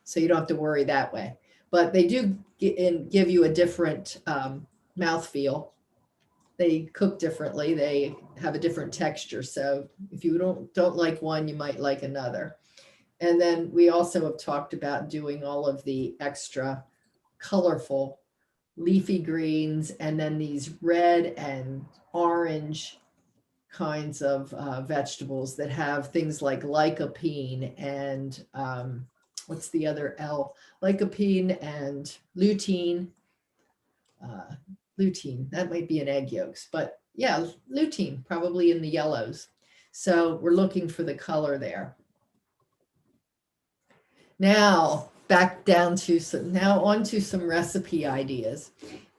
So you don't have to worry that way. But they do give you a different mouthfeel. They cook differently. They have a different texture. So if you don't like one, you might like another. And then we also have talked about doing all of the extra colorful leafy greens, and then these red and orange kinds of vegetables that have things like lycopene and what's the other L? Lycopene and lutein. Lutein, that might be in egg yolks, but yeah, lutein probably in the yellows. So we're looking for the color there. Now back down to onto some recipe ideas.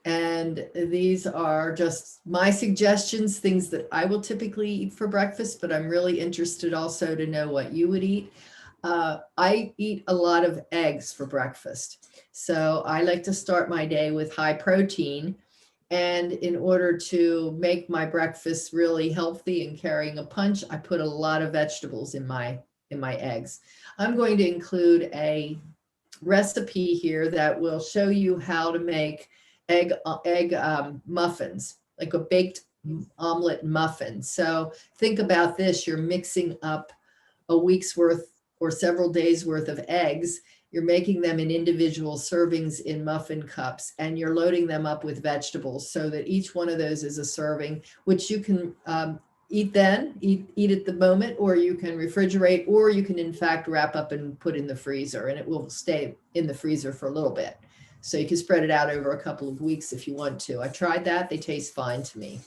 And these are just my suggestions, things that I will typically eat for breakfast, but I'm really interested also to know what you would eat. I eat a lot of eggs for breakfast. So I like to start my day with high protein. And in order to make my breakfast really healthy and carrying a punch, I put a lot of vegetables in my eggs. I'm going to include a recipe here that will show you how to make egg muffins, like a baked omelet muffin. So think about this. You're mixing up a week's worth or several days worth of eggs. You're making them in individual servings in muffin cups, and you're loading them up with vegetables so that each one of those is a serving, which you can eat at the moment, or you can refrigerate, or you can in fact wrap up and put in the freezer, and it will stay in the freezer for a little bit. So you can spread it out over a couple of weeks if you want to. I tried that. They taste fine to me.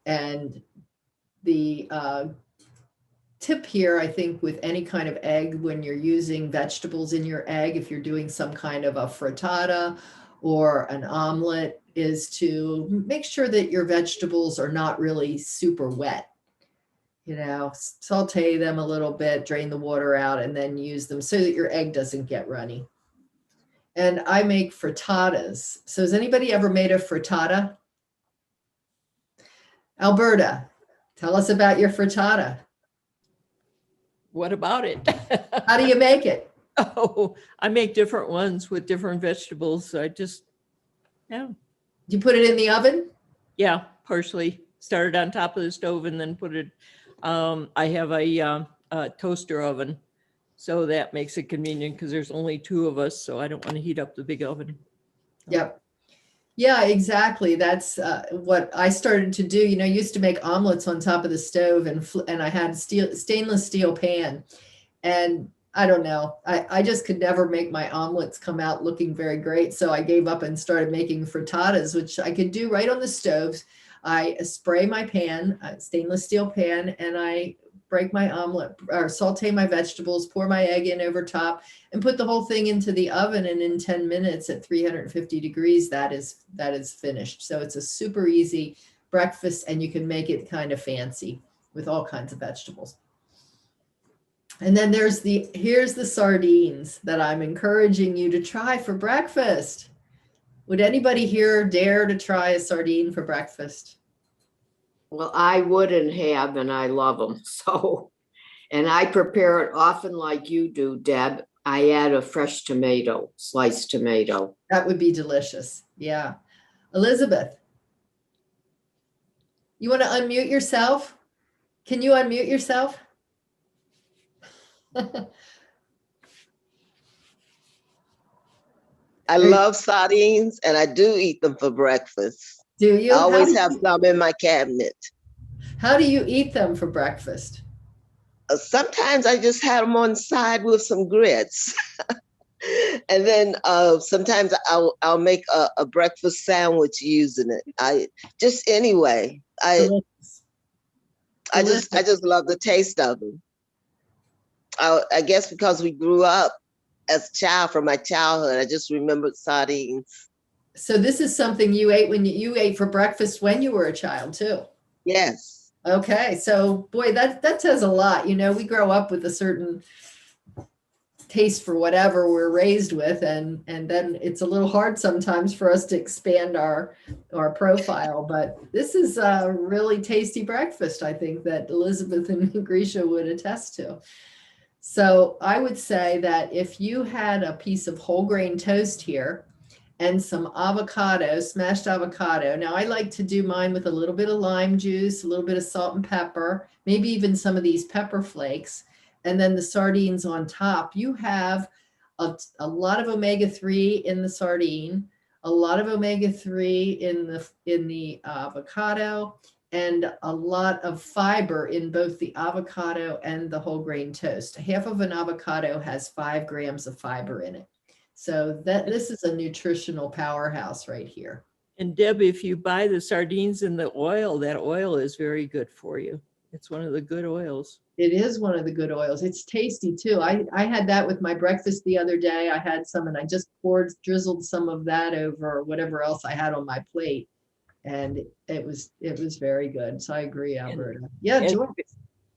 And the tip here, I think, with any kind of egg, when you're using vegetables in your egg, if you're doing some kind of a frittata or an omelet, is to make sure that your vegetables are not really super wet. You know, saute them a little bit, drain the water out, and then use them so that your egg doesn't get runny. And I make frittatas. So has anybody ever made a frittata? Alberta, tell us about your frittata. What about it? How do you make it? Oh, I make different ones with different vegetables. I just, yeah. You put it in the oven? Yeah, partially. Started on top of the stove and then put it, I have a toaster oven. So that makes it convenient because there's only 2 of us. So I don't want to heat up the big oven. Yep. Yeah, exactly. That's what I started to do. You know, I used to make omelets on top of the stove, and I had stainless steel pan. And I don't know, I just could never make my omelets come out looking very great. So I gave up and started making frittatas, which I could do right on the stoves. I spray my pan, stainless steel pan, and I break my omelet or saute my vegetables, pour my egg in over top, and put the whole thing into the oven. And in 10 minutes at 350 degrees, that is finished. So it's a super easy breakfast, and you can make it kind of fancy with all kinds of vegetables. And then here's the sardines that I'm encouraging you to try for breakfast. Would anybody here dare to try a sardine for breakfast? Well, I wouldn't have, and I love them. So, and I prepare it often like you do, Deb. I add a fresh tomato, sliced tomato. That would be delicious. Yeah. Elizabeth, you want to unmute yourself? Can you unmute yourself? I love sardines and I do eat them for breakfast. Do you? I always have some in my cabinet. How do you eat them for breakfast? Sometimes I just have them on the side with some grits. And then sometimes I'll make a breakfast sandwich using it. I just love the taste of them. I guess because we grew up as a child, from my childhood, I just remembered sardines. So this is something you ate when you ate for breakfast when you were a child too? Yes. Okay. So boy, that says a lot. You know, we grow up with a certain taste for whatever we're raised with, and then it's a little hard sometimes for us to expand our profile. But this is a really tasty breakfast, I think, that Elizabeth and Grisha would attest to. So I would say that if you had a piece of whole grain toast here and some avocado, smashed avocado. Now I like to do mine with a little bit of lime juice, a little bit of salt and pepper, maybe even some of these pepper flakes, and then the sardines on top. You have a lot of omega-3 in the sardine, a lot of omega-3 in the avocado, and a lot of fiber in both the avocado and the whole grain toast. Half of an avocado has 5 grams of fiber in it. So this is a nutritional powerhouse right here. And Deb, if you buy the sardines in the oil, that oil is very good for you. It's one of the good oils. It is one of the good oils. It's tasty too. I had that with my breakfast the other day. I had some and I just drizzled some of that over whatever else I had on my plate. And it was very good. So I agree, Alberta. Yeah, Joyce.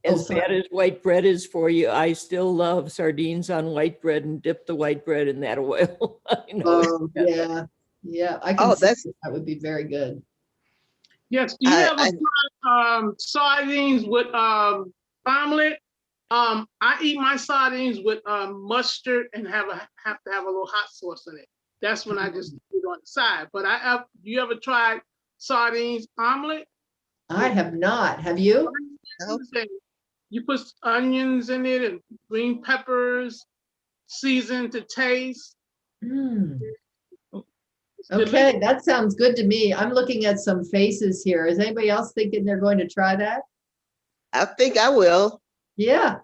As bad as white bread is for you, I still love sardines on white bread and dip the white bread in that oil. Oh, yeah. Yeah, I can see that would be very good. Yes, do you ever try sardines with omelet? I eat my sardines with mustard and have to have a little hot sauce in it. That's when I just put it on the side. But do you ever tried sardines omelet? I have not. Have you? You put onions in it and green peppers, seasoned to taste. Okay, that sounds good to me. I'm looking at some faces here. Is anybody else thinking they're going to try that? I think I will. Yeah.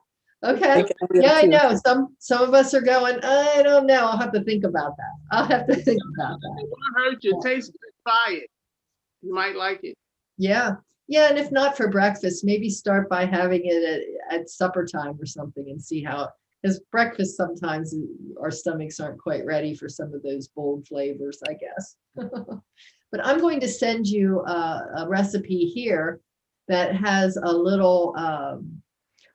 Okay. Yeah, I know. Some of us are going, I don't know. I'll have to think about that. I'll have to think about that. It won't hurt you. Taste it. Try it. You might like it. Yeah. Yeah. And if not for breakfast, maybe start by having it at supper time or something and see how, because breakfast sometimes our stomachs aren't quite ready for some of those bold flavors, I guess. But I'm going to send you a recipe here that has a little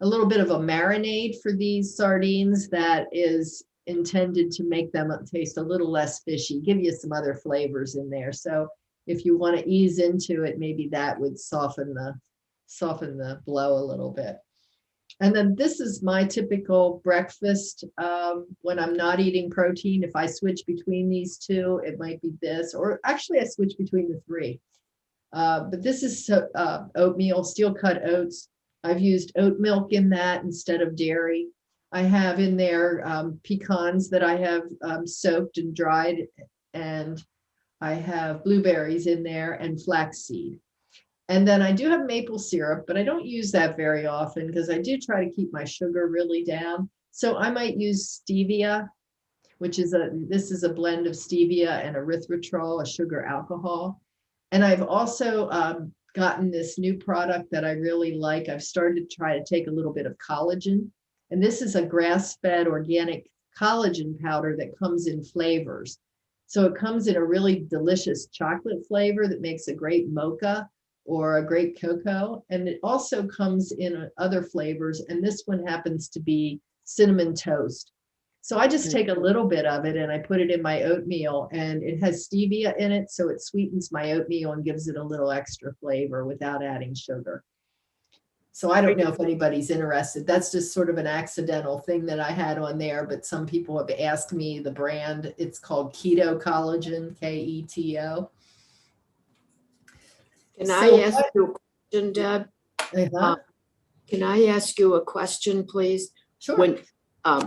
bit of a marinade for these sardines that is intended to make them taste a little less fishy, give you some other flavors in there. So if you want to ease into it, maybe that would soften the blow a little bit. And then this is my typical breakfast when I'm not eating protein. If I switch between these two, it might be this, or actually I switch between the three. But this is oatmeal, steel cut oats. I've used oat milk in that instead of dairy. I have in there pecans that I have soaked and dried, and I have blueberries in there and flaxseed. And then I do have maple syrup, but I don't use that very often because I do try to keep my sugar really down. So I might use stevia, which is this is a blend of stevia and erythritol, a sugar alcohol. And I've also gotten this new product that I really like. I've started to try to take a little bit of collagen. And this is a grass-fed organic collagen powder that comes in flavors. So it comes in a really delicious chocolate flavor that makes a great mocha or a great cocoa. And it also comes in other flavors. And this one happens to be cinnamon toast. So I just take a little bit of it and I put it in my oatmeal, and it has stevia in it. So it sweetens my oatmeal and gives it a little extra flavor without adding sugar. So I don't know if anybody's interested. That's just sort of an accidental thing that I had on there, but some people have asked me the brand. It's called Keto Collagen, Keto. Can I ask you a question, Deb? Can I ask you a question, please? Sure. When,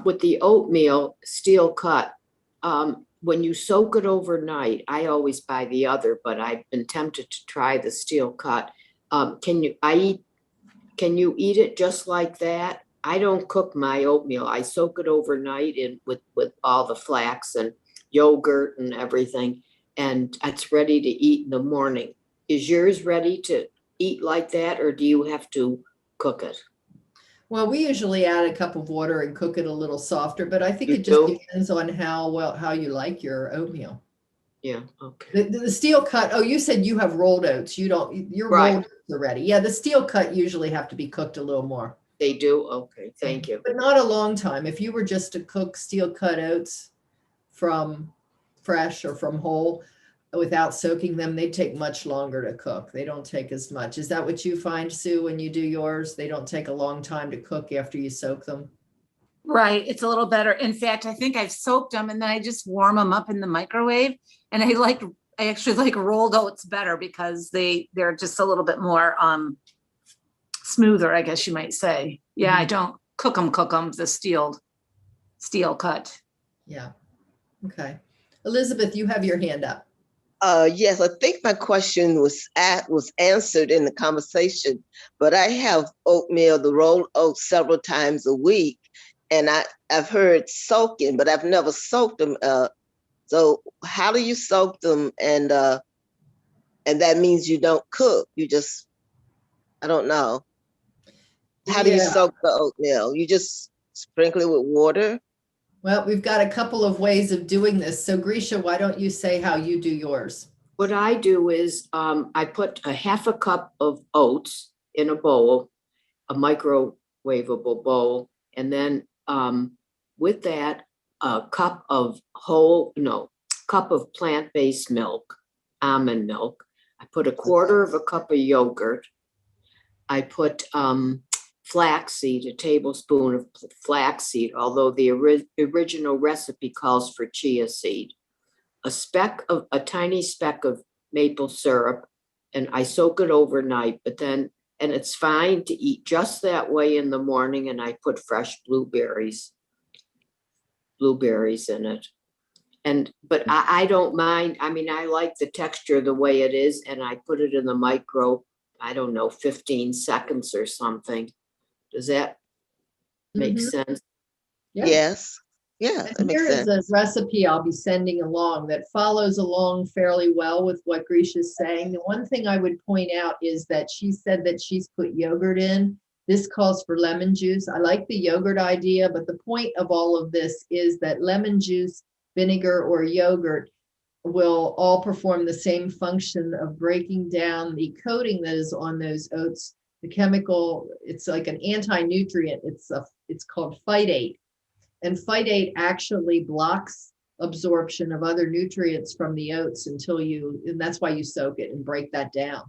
with the oatmeal steel cut, when you soak it overnight, I always buy the other, but I've been tempted to try the steel cut. Can you eat it just like that? I don't cook my oatmeal. I soak it overnight with all the flax and yogurt and everything, and it's ready to eat in the morning. Is yours ready to eat like that, or do you have to cook it? Well, we usually add a cup of water and cook it a little softer, but I think it just depends on how you like your oatmeal. Yeah, okay. The steel cut, oh, you said you have rolled oats. Your rolled oats are ready. Yeah, the steel cut usually have to be cooked a little more. They do? Okay, thank you. But not a long time. If you were just to cook steel cut oats from fresh or from whole without soaking them, they take much longer to cook. They don't take as much. Is that what you find, Sue, when you do yours? They don't take a long time to cook after you soak them? Right. It's a little better. In fact, I think I've soaked them and then I just warm them up in the microwave. And I actually like rolled oats better because they're just a little bit more smoother, I guess you might say. Yeah, I don't cook them, the steel cut. Yeah. Okay. Elizabeth, you have your hand up. Yes, I think my question was answered in the conversation, but I have oatmeal, the rolled oats, several times a week, and I've heard soaking, but I've never soaked them. So how do you soak them? And that means you don't cook. You just, I don't know. How do you soak the oatmeal? You just sprinkle it with water? Well, we've got a couple of ways of doing this. So Grisha, why don't you say how you do yours? What I do is I put a half a cup of oats in a bowl, a microwavable bowl, and then with that, a cup of plant-based milk, almond milk. I put a quarter of a cup of yogurt. I put flaxseed, a tablespoon of flaxseed, although the original recipe calls for chia seed, a tiny speck of maple syrup, and I soak it overnight, and it's fine to eat just that way in the morning, and I put fresh blueberries in it. But I don't mind. I mean, I like the texture the way it is, and I put it in the micro, I don't know, 15 seconds or something. Does that Makes sense. Yeah. Yes. Yeah, And that makes here is sense. a recipe I'll be sending along that follows along fairly well with what Grisha's saying. The one thing I would point out is that she said that she's put yogurt in. This calls for lemon juice. I like the yogurt idea, but the point of all of this is that lemon juice, vinegar, or yogurt will all perform the same function of breaking down the coating that is on those oats. The chemical, it's like an anti-nutrient. It's called phytate. And phytate actually blocks absorption of other nutrients from the oats and that's why you soak it and break that down.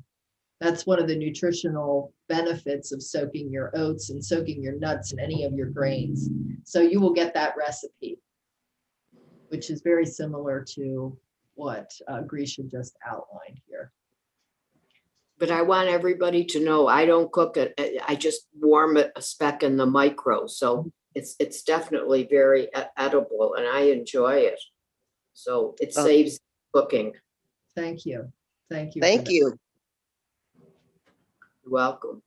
That's one of the nutritional benefits of soaking your oats and soaking your nuts and any of your grains. So you will get that recipe, which is very similar to what Grisha just outlined here. But I want everybody to know, I don't cook it. I just warm it a speck in the micro. So it's definitely very edible and I enjoy it. So it saves cooking. Thank you. Thank you. Thank you. You're welcome.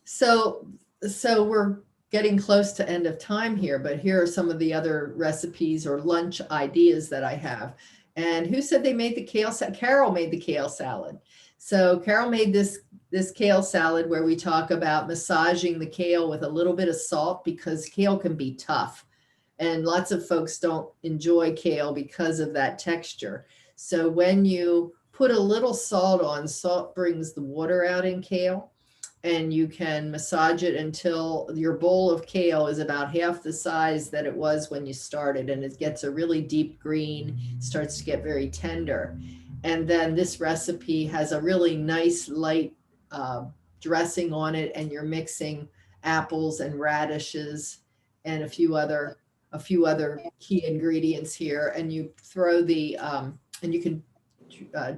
So we're getting close to end of time here, but here are some of the other recipes or lunch ideas that I have. And who said they made the kale salad? Carol made the kale salad. So Carol made this kale salad where we talk about massaging the kale with a little bit of salt because kale can be tough. And lots of folks don't enjoy kale because of that texture. So when you put a little salt on, salt brings the water out in kale, and you can massage it until your bowl of kale is about half the size that it was when you started, and it gets a really deep green, starts to get very tender. And then this recipe has a really nice light dressing on it, and you're mixing apples and radishes and a few other key ingredients here, and you throw the and you can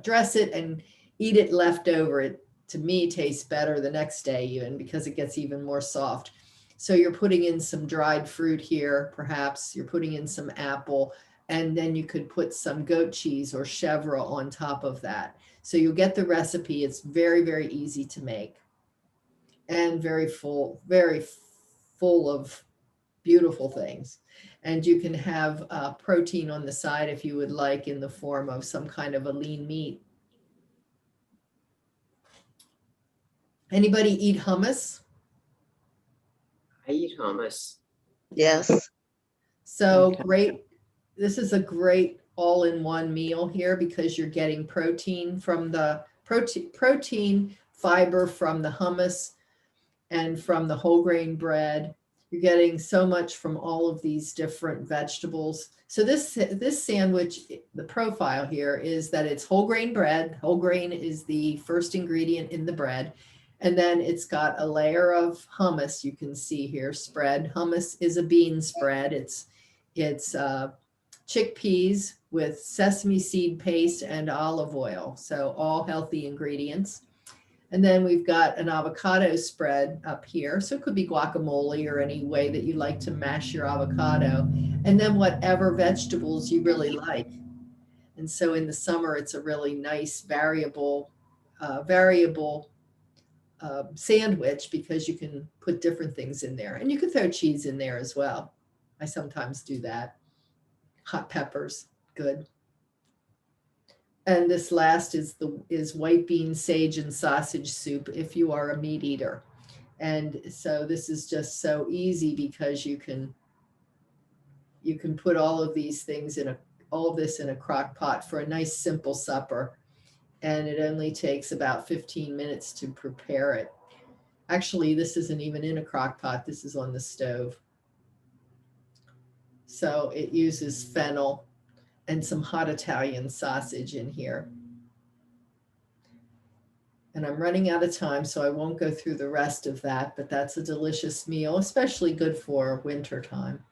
dress it and eat it leftover. It to me tastes better the next day even because it gets even more soft. So you're putting in some dried fruit here, perhaps you're putting in some apple, and then you could put some goat cheese or chèvre on top of that. So you'll get the recipe. It's very, very easy to make and very full of beautiful things. And you can have protein on the side if you would like in the form of some kind of a lean meat. Anybody eat hummus? I eat hummus. Yes. So great. This is a great all-in-one meal here because you're getting protein from the protein, fiber from the hummus and from the whole grain bread. You're getting so much from all of these different vegetables. So this sandwich, the profile here is that it's whole grain bread. Whole grain is the first ingredient in the bread. And then it's got a layer of hummus you can see here spread. Hummus is a bean spread. It's chickpeas with sesame seed paste and olive oil. So all healthy ingredients. And then we've got an avocado spread up here. So it could be guacamole or any way that you like to mash your avocado. And then whatever vegetables you really like. And so in the summer, it's a really nice variable sandwich because you can put different things in there. And you can throw cheese in there as well. I sometimes do that. Hot peppers, good. And this last is white bean, sage, and sausage soup if you are a meat eater. And so this is just so easy because you can put all of these things all of this in a crock pot for a nice simple supper. And it only takes about 15 minutes to prepare it. Actually, this isn't even in a crock pot. This is on the stove. So it uses fennel and some hot Italian sausage in here. And I'm running out of time, so I won't go through the rest of that, but that's a delicious meal, especially good for winter time.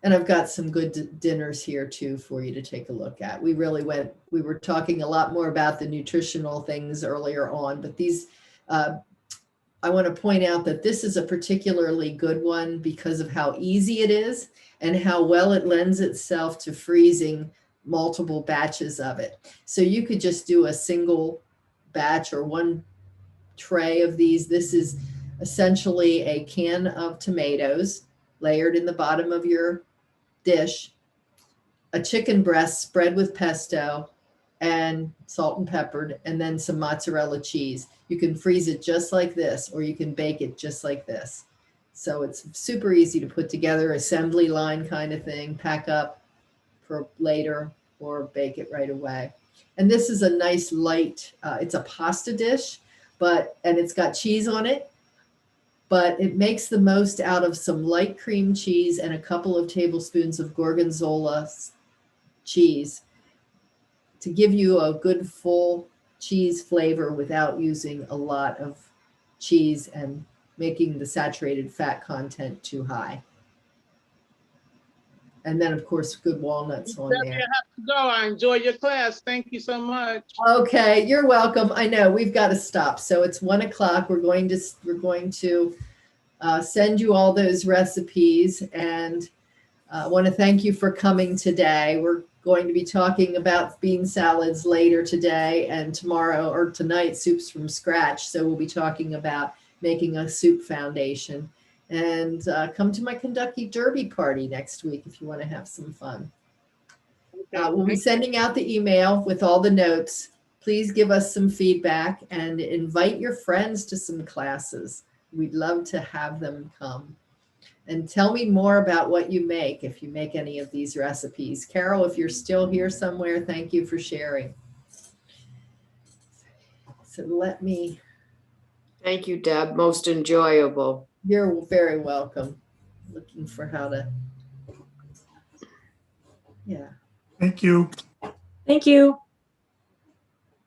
And I've got some good dinners here too for you to take a look at. We were talking a lot more about the nutritional things earlier on, but these, I want to point out that this is a particularly good one because of how easy it is and how well it lends itself to freezing multiple batches of it. So you could just do a single batch or one tray of these. This is essentially a can of tomatoes layered in the bottom of your dish, a chicken breast spread with pesto and salt and peppered, and then some mozzarella cheese. You can freeze it just like this, or you can bake it just like this. So it's super easy to put together, assembly line kind of thing, pack up for later or bake it right away. And this is a nice light, it's a pasta dish, and it's got cheese on it, but it makes the most out of some light cream cheese and a couple of tablespoons of Gorgonzola cheese to give you a good full cheese flavor without using a lot of cheese and making the saturated fat content too high. And then, of course, good walnuts on Debbie, there. I have to go. I enjoy your class. Thank you so much. Okay, you're welcome. I know we've got to stop. So it's 1 o'clock. We're going to send you all those recipes, and I want to thank you for coming today. We're going to be talking about bean salads later today, and tomorrow or tonight, soups from scratch. So we'll be talking about making a soup foundation. And come to my Kentucky Derby party next week if you want to have some fun. We'll be sending out the email with all the notes. Please give us some feedback and invite your friends to some classes. We'd love to have them come. And tell me more about what you make if you make any of these recipes. Carol, if you're still here somewhere, thank you for sharing. So let me. Thank you, Deb. Most enjoyable. You're very welcome. Looking for how to. Yeah. Thank you. Thank you.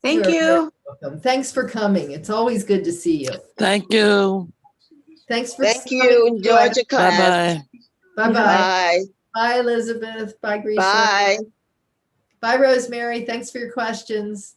Thank You're you. very welcome. Thanks for coming. It's always good to see you. Thank you. Thanks for. Thank you. Enjoyed your class. Bye-bye. Bye-bye. Bye. Bye, Elizabeth. Bye, Grisha. Bye. Bye, Rosemary. Thanks for your questions.